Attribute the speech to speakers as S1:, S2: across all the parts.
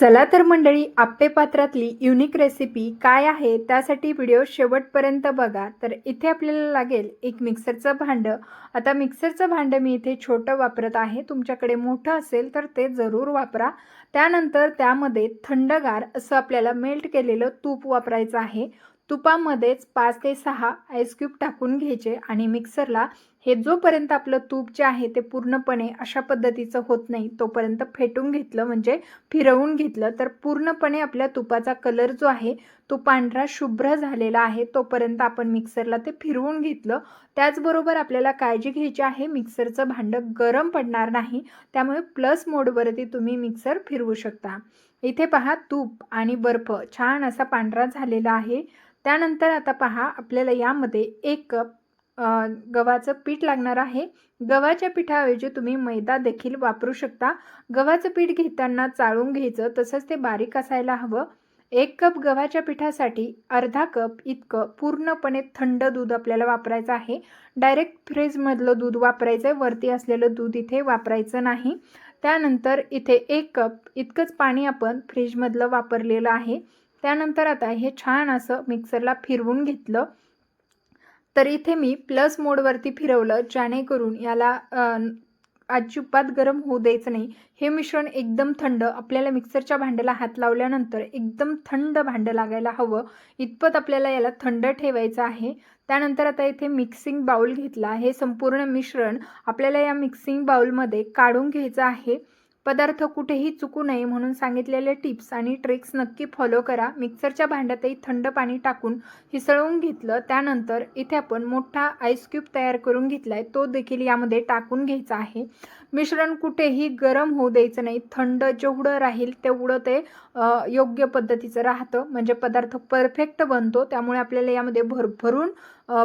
S1: चला तर मंडळी, आप्पे पात्रातली युनिक रेसिपी काय आहे त्यासाठी व्हिडिओ शेवटपर्यंत बघा। तर इथे आपल्याला लागेल एक मिक्सरचं भांडं। आता मिक्सरचं भांडं मी इथे छोटं वापरत आहे, तुमच्याकडे मोठं असेल तर ते जरूर वापरा। त्यानंतर त्यामध्ये थंडगार असं आपल्याला मेल्ट केलेलं तूप वापरायचं आहे। तुपामध्येच 5 ते 6 आईस क्यूब टाकून घ्यायचे आणि मिक्सरला हे जोपर्यंत आपलं तूप जे आहे ते पूर्णपणे अशा पद्धतीचं होत नाही तोपर्यंत फेटून घेतलं, म्हणजे फिरवून घेतलं तर पूर्णपणे आपल्या तुपाचा कलर जो आहे तो पांढरा शुभ्र झालेला आहे तोपर्यंत आपण मिक्सरला ते फिरवून घेतलं। त्याचबरोबर आपल्याला काळजी घ्यायची आहे, मिक्सरचं भांडं गरम पडणार नाही, त्यामुळे प्लस मोडवरती तुम्ही मिक्सर फिरवू शकता। इथे पहा, तूप आणि बर्फ छान असा पांढरा झालेला आहे। त्यानंतर आता पहा, आपल्याला यामध्ये 1 कप गव्हाचं पीठ लागणार आहे। गव्हाच्या पिठाऐवजी तुम्ही मैदा देखील वापरू शकता। गव्हाचं पीठ घेताना चाळून घ्यायचं, तसंच ते बारीक असायला हवं। 1 कप गव्हाच्या पिठासाठी अर्धा कप इतकं पूर्णपणे थंड दूध आपल्याला वापरायचं आहे। डायरेक्ट फ्रीजमधलं दूध वापरायचं आहे, वरती असलेलं दूध इथे वापरायचं नाही। त्यानंतर इथे 1 कप इतकंच पाणी आपण फ्रीजमधलं वापरलेलं आहे। त्यानंतर आता हे छान असं मिक्सरला फिरवून घेतलं। तर इथे मी प्लस मोडवरती फिरवलं, जेणेकरून याला अजिबात गरम होऊ द्यायचं नाही। हे मिश्रण एकदम थंड, आपल्याला मिक्सरच्या भांड्याला हात लावल्यानंतर एकदम थंड भांडं लागायला हवं इतपत आपल्याला याला थंड ठेवायचं आहे। त्यानंतर आता इथे मिक्सिंग बाउल घेतला, हे संपूर्ण मिश्रण आपल्याला या मिक्सिंग बाउलमध्ये काढून घ्यायचं आहे। पदार्थ कुठेही चुकू नये म्हणून सांगितलेले टिप्स आणि ट्रिक्स नक्की फॉलो करा। मिक्सरच्या भांड्यातही थंड पाणी टाकून हिसळून घेतलं। त्यानंतर इथे आपण मोठा आईस क्यूब तयार करून घेतलाय, तो देखील यामध्ये टाकून घ्यायचा आहे। मिश्रण कुठेही गरम होऊ द्यायचं नाही, थंड जेवढं राहील तेवढं ते योग्य पद्धतीचं राहतं, म्हणजे पदार्थ परफेक्ट बनतो। त्यामुळे आपल्याला यामध्ये भरभरून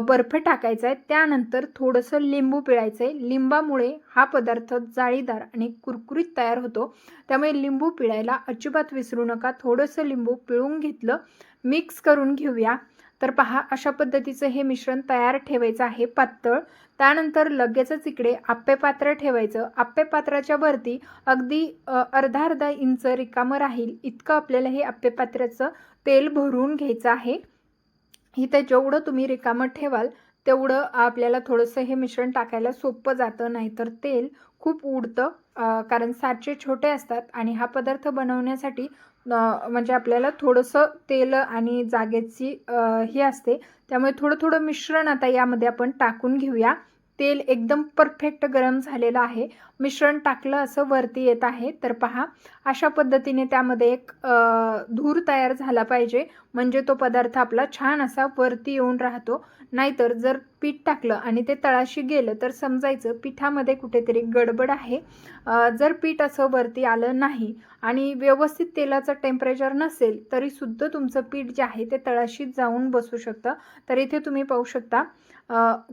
S1: बर्फ टाकायचा आहे। त्यानंतर थोडंसं लिंबू पिळायचं आहे, लिंबामुळे हा पदार्थ जाळीदार आणि कुरकुरीत तयार होतो, त्यामुळे लिंबू पिळायला अजिबात विसरू नका। थोडंसं लिंबू पिळून घेतलं, मिक्स करून घेऊया। तर पहा, अशा पद्धतीचं हे मिश्रण तयार ठेवायचं आहे पातळ। त्यानंतर लगेचच इकडे आप्पे पात्र ठेवायचं। आप्पे पात्राच्या वरती अगदी अर्धा इंच रिकामं राहील इतकं आपल्याला हे आप्पे पात्राचं तेल भरून घ्यायचं आहे। इथे जेवढं तुम्ही रिकामं ठेवाल तेवढं आपल्याला थोडंसं हे मिश्रण टाकायला सोपं जातं, नाहीतर तेल खूप उडतं, कारण साचे छोटे असतात आणि हा पदार्थ बनवण्यासाठी म्हणजे आपल्याला थोडंसं तेल आणि जागेची हे असते, त्यामुळे थोडं थोडं मिश्रण आता यामध्ये आपण टाकून घेऊया। तेल एकदम परफेक्ट गरम झालेलं आहे, मिश्रण टाकलं असं वरती येत आहे। तर पहा, अशा पद्धतीने त्यामध्ये एक धूर तयार झाला पाहिजे, म्हणजे तो पदार्थ आपला छान असा वरती येऊन राहतो। नाहीतर जर पीठ टाकलं आणि ते तळाशी गेलं तर समजायचं पिठामध्ये कुठेतरी गडबड आहे। जर पीठ असं वरती आलं नाही आणि व्यवस्थित तेलाचं टेम्परेचर नसेल तरी सुद्धा तुमचं पीठ जे आहे ते तळाशी जाऊन बसू शकतं। तर इथे तुम्ही पाहू शकता,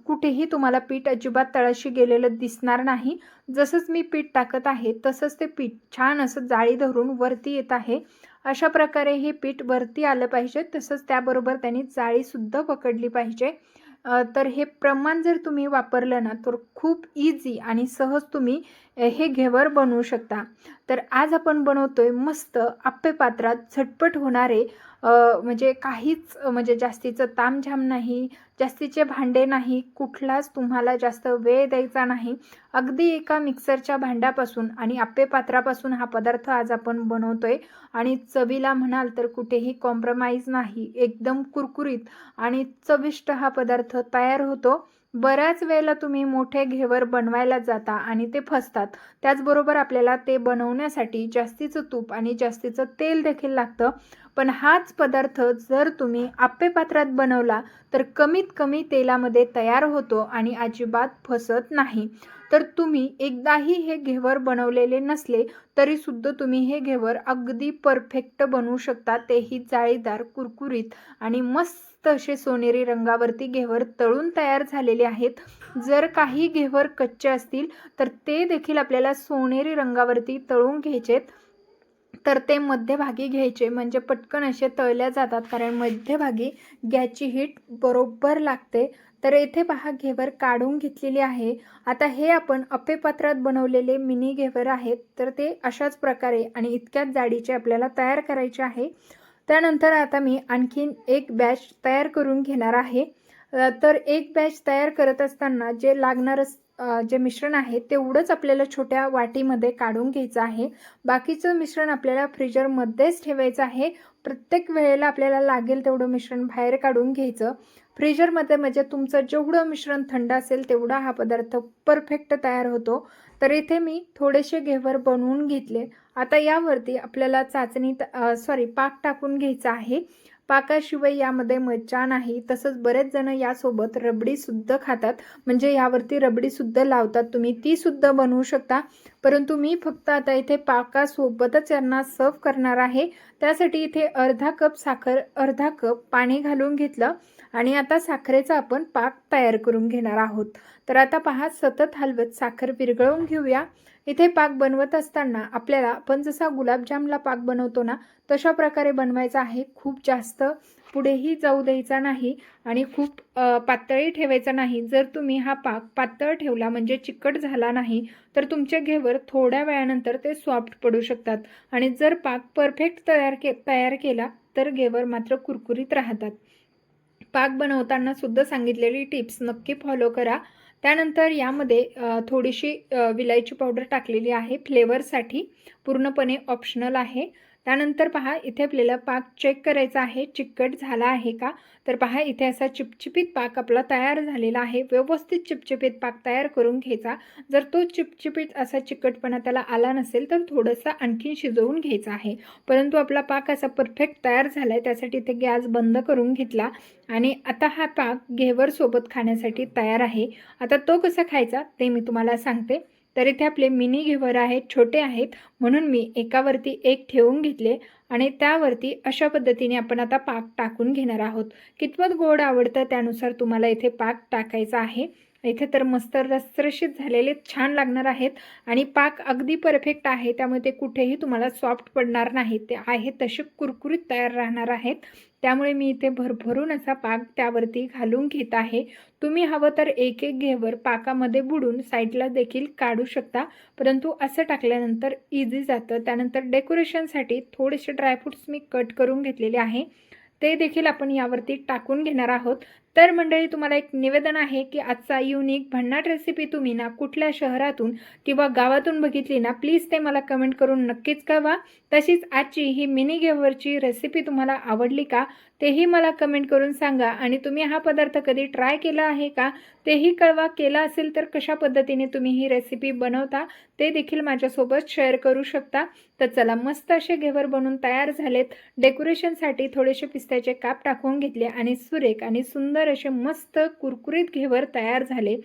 S1: कुठेही तुम्हाला पीठ अजिबात तळाशी गेलेलं दिसणार नाही। जसंच मी पीठ टाकत आहे तसंच ते पीठ छान असं जाळी धरून वरती येत आहे। अशा प्रकारे हे पीठ वरती आलं पाहिजे, तसंच त्याबरोबर त्यांनी जाळीसुद्धा पकडली पाहिजे। तर हे प्रमाण जर तुम्ही वापरलं ना तर खूप इझी आणि सहज तुम्ही हे घेवर बनवू शकता। तर आज आपण बनवतोय मस्त आप्पे पात्रात झटपट होणारे, म्हणजे काहीच म्हणजे जास्तीचं तामझाम नाही, जास्तीचे भांडे नाही, कुठलाच तुम्हाला जास्त वेळ द्यायचा नाही। अगदी एका मिक्सरच्या भांड्यापासून आणि आप्पे पात्रापासून हा पदार्थ आज आपण बनवतोय आणि चवीला म्हणाल तर कुठेही कॉम्प्रोमाइज नाही, एकदम कुरकुरीत आणि चविष्ट हा पदार्थ तयार होतो। बऱ्याच वेळेला तुम्ही मोठे घेवर बनवायला जाता आणि ते फसतात, त्याचबरोबर आपल्याला ते बनवण्यासाठी जास्तीचं तूप आणि जास्तीचं तेल देखील लागतं। पण हाच पदार्थ जर तुम्ही आप्पे पात्रात बनवला तर कमीत कमी तेलामध्ये तयार होतो आणि अजिबात फसत नाही। तर तुम्ही एकदाही हे घेवर बनवलेले नसले तरी सुद्धा तुम्ही हे घेवर अगदी परफेक्ट बनवू शकता, तेही जाळीदार, कुरकुरीत आणि मस्त असे सोनेरी रंगावरती घेवर तळून तयार झालेले आहेत। जर काही घेवर कच्चे असतील तर ते देखील आपल्याला सोनेरी रंगावरती तळून घ्यायचेत। तर ते मध्यभागी घ्यायचे, म्हणजे पटकन असे तळल्या जातात, कारण मध्यभागी गॅसची हीट बरोबर लागते। तर इथे पहा घेवर काढून घेतलेली आहे। आता हे आपण अप्पे पात्रात बनवलेले मिनी घेवर आहेत, तर ते अशाच प्रकारे आणि इतक्याच जाडीचे आपल्याला तयार करायचे आहे। त्यानंतर आता मी आणखीन एक बॅच तयार करून घेणार आहे। तर एक बॅच तयार करत असताना जे लागणारं जे मिश्रण आहे तेवढंच आपल्याला छोट्या वाटीमध्ये काढून घ्यायचं आहे। बाकीचं मिश्रण आपल्याला फ्रीजरमध्येच ठेवायचं आहे। प्रत्येक वेळेला आपल्याला लागेल तेवढं मिश्रण बाहेर काढून घ्यायचं फ्रीजरमध्ये, म्हणजे तुमचं जेवढं मिश्रण थंड असेल तेवढा हा पदार्थ परफेक्ट तयार होतो। तर इथे मी थोडेसे घेवर बनवून घेतले। आता यावरती आपल्याला पाक टाकून घ्यायचा आहे। पाकाशिवाय यामध्ये मज्जा नाही। तसंच बरेच जण यासोबत रबडी सुद्धा खातात, म्हणजे यावरती रबडी सुद्धा लावतात, तुम्ही ती सुद्धा बनवू शकता। परंतु मी फक्त आता इथे पाकासोबतच यांना सर्व करणार आहे। त्यासाठी इथे अर्धा कप साखर, अर्धा कप पाणी घालून घेतलं आणि आता साखरेचा आपण पाक तयार करून घेणार आहोत। तर आता पहा, सतत हलवत साखर विरघळवून घेऊया। इथे पाक बनवत असताना आपल्याला आपण जसा गुलाबजामला पाक बनवतो ना तशा प्रकारे बनवायचा आहे। खूप जास्त पुढेही जाऊ द्यायचा नाही आणि खूप पातळही ठेवायचा नाही। जर तुम्ही हा पाक पातळ ठेवला म्हणजे चिकट झाला नाही तर तुमचे घेवर थोड्या वेळानंतर ते सॉफ्ट पडू शकतात आणि जर पाक परफेक्ट तयार केला तर घेवर मात्र कुरकुरीत राहतात। पाक बनवताना सुद्धा सांगितलेली टिप्स नक्की फॉलो करा। त्यानंतर यामध्ये थोडीशी विलायची पावडर टाकलेली आहे फ्लेवरसाठी, पूर्णपणे ऑप्शनल आहे। त्यानंतर पहा, इथे आपल्याला पाक चेक करायचा आहे चिकट झाला आहे का। तर पहा, इथे असा चिपचिपीत पाक आपला तयार झालेला आहे। व्यवस्थित चिपचिपीत पाक तयार करून घ्यायचा। जर तो चिपचिपीत असा चिकटपणा त्याला आला नसेल तर थोडंसं आणखीन शिजवून घ्यायचा आहे। परंतु आपला पाक असा परफेक्ट तयार झाला आहे, त्यासाठी इथे गॅस बंद करून घेतला आणि आता हा पाक घेवर सोबत खाण्यासाठी तयार आहे। आता तो कसा खायचा ते मी तुम्हाला सांगते। तर इथे आपले मिनी घेवर आहेत, छोटे आहेत, म्हणून मी एकावरती एक ठेवून घेतले आणि त्यावरती अशा पद्धतीने आपण आता पाक टाकून घेणार आहोत। कितपत गोड आवडतं त्यानुसार तुम्हाला इथे पाक टाकायचा आहे। इथे तर मस्त रसरशीत झालेले छान लागणार आहेत आणि पाक अगदी परफेक्ट आहे, त्यामुळे ते कुठेही तुम्हाला सॉफ्ट पडणार नाही, ते आहे तसे कुरकुरीत तयार राहणार आहेत। त्यामुळे मी इथे भरभरून असा पाक त्यावरती घालून घेत आहे। तुम्ही हवं तर एक एक घेवर पाकामध्ये बुडून साईडला देखील काढू शकता, परंतु असं टाकल्यानंतर इझी जातं। त्यानंतर डेकोरेशनसाठी थोडेसे ड्रायफ्रूट्स मी कट करून घेतलेले आहे, ते देखील आपण यावरती टाकून घेणार आहोत। तर मंडळी, तुम्हाला एक निवेदन आहे की आजचा युनिक भन्नाट रेसिपी तुम्ही ना कुठल्या शहरातून किंवा गावातून बघितली ना, प्लीज ते मला कमेंट करून नक्कीच कळवा। तशीच आजची ही मिनी घेवरची रेसिपी तुम्हाला आवडली का तेही मला कमेंट करून सांगा आणि तुम्ही हा पदार्थ कधी ट्राय केला आहे का तेही कळवा। केला असेल तर कशा पद्धतीने तुम्ही ही रेसिपी बनवता ते देखील माझ्यासोबत शेअर करू शकता। तर चला, मस्त असे घेवर बनवून तयार झालेत। डेकोरेशनसाठी थोडेसे पिस्त्याचे काप टाकून घेतले आणि सुरेख आणि सुंदर असे मस्त कुरकुरीत घेवर तयार झाले।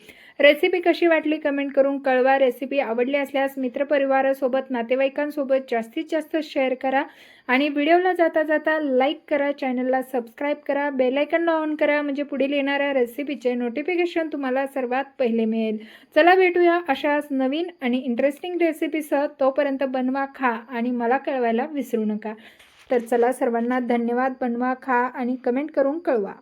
S1: रेसिपी कशी वाटली कमेंट करून कळवा। रेसिपी आवडली असल्यास मित्रपरिवारासोबत, नातेवाईकांसोबत जास्तीत जास्त शेअर करा आणि व्हिडिओला जाता जाता लाईक करा, चॅनलला सबस्क्राईब करा, बेल आयकॉन ऑन करा, म्हणजे पुढील येणाऱ्या रेसिपीचे नोटिफिकेशन तुम्हाला सर्वात पहिले मिळेल। चला, भेटूया अशाच नवीन आणि इंटरेस्टिंग रेसिपीसह। तोपर्यंत बनवा, खा आणि मला कळवायला विसरू नका। तर चला, सर्वांना धन्यवाद। बनवा, खा आणि कमेंट करून कळवा।